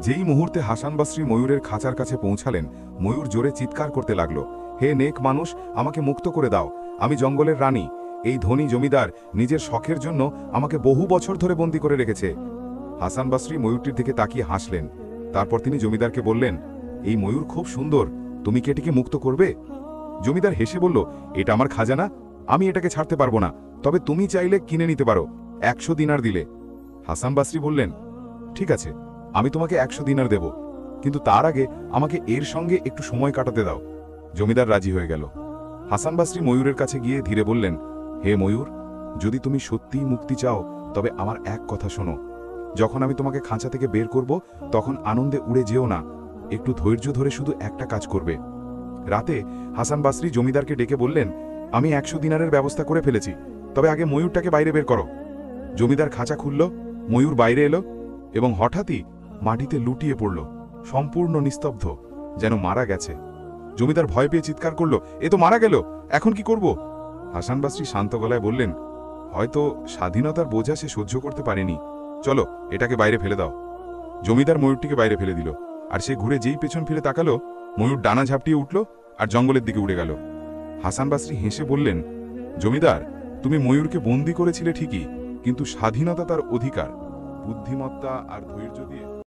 যেই মুহূর্তে হাসান বাসরি ময়ূরের খাঁচার কাছে পৌঁছালেন, ময়ূর জোরে চিৎকার করতে লাগল, হে নেক মানুষ, আমাকে মুক্ত করে দাও, আমি জঙ্গলের রানী। এই ধনী জমিদার নিজের শখের জন্য আমাকে বহু বছর ধরে বন্দী করে রেখেছে। হাসান বাসরি ময়ূরটির দিকে তাকিয়ে হাসলেন। তারপর তিনি জমিদারকে বললেন, এই ময়ূর খুব সুন্দর, তুমি কি এটিকে মুক্ত করবে? জমিদার হেসে বলল, এটা আমার খাজানা, আমি এটাকে ছাড়তে পারবো না, তবে তুমি চাইলে কিনে নিতে পারো, 100 দিনার দিলে। হাসান বাসরি বললেন, ঠিক আছে, আমি তোমাকে 100 দিনার দেব, কিন্তু তার আগে আমাকে এর সঙ্গে একটু সময় কাটাতে দাও। জমিদার রাজি হয়ে গেল। হাসান বাসরি ময়ূরের কাছে গিয়ে ধীরে বললেন, হে ময়ূর, যদি তুমি সত্যিই মুক্তি চাও তবে আমার এক কথা শোনো। যখন আমি তোমাকে খাঁচা থেকে বের করব তখন আনন্দে উড়ে যেও না, একটু ধৈর্য ধরে শুধু একটা কাজ করবে। রাতে হাসান বাসরি জমিদারকে ডেকে বললেন, আমি 100 দিনারের ব্যবস্থা করে ফেলেছি, তবে আগে ময়ূরটাকে বাইরে বের করো। জমিদার খাঁচা খুলল, ময়ূর বাইরে এলো এবং হঠাৎই মাটিতে লুটিয়ে পড়ল, সম্পূর্ণ নিস্তব্ধ, যেন মারা গেছে। জমিদার ভয় পেয়ে চিৎকার করল, এ তো মারা গেল, এখন কি করব? হাসান বাসরি শান্ত গলায় বললেন, হয়তো স্বাধীনতার বোঝা সে সহ্য করতে পারেনি, চলো এটাকে বাইরে ফেলে দাও। জমিদার ময়ূরটিকে বাইরে ফেলে দিল, আর সে ঘুরে যেই পেছন ফিরে তাকালো, ময়ূর ডানা ঝাপটিয়ে উঠল আর জঙ্গলের দিকে উড়ে গেল। হাসান বাসরি হেসে বললেন, জমিদার, তুমি ময়ূরকে বন্দী করেছিলে ঠিকই, কিন্তু স্বাধীনতা তার অধিকার, বুদ্ধিমত্তা আর ধৈর্য দিয়ে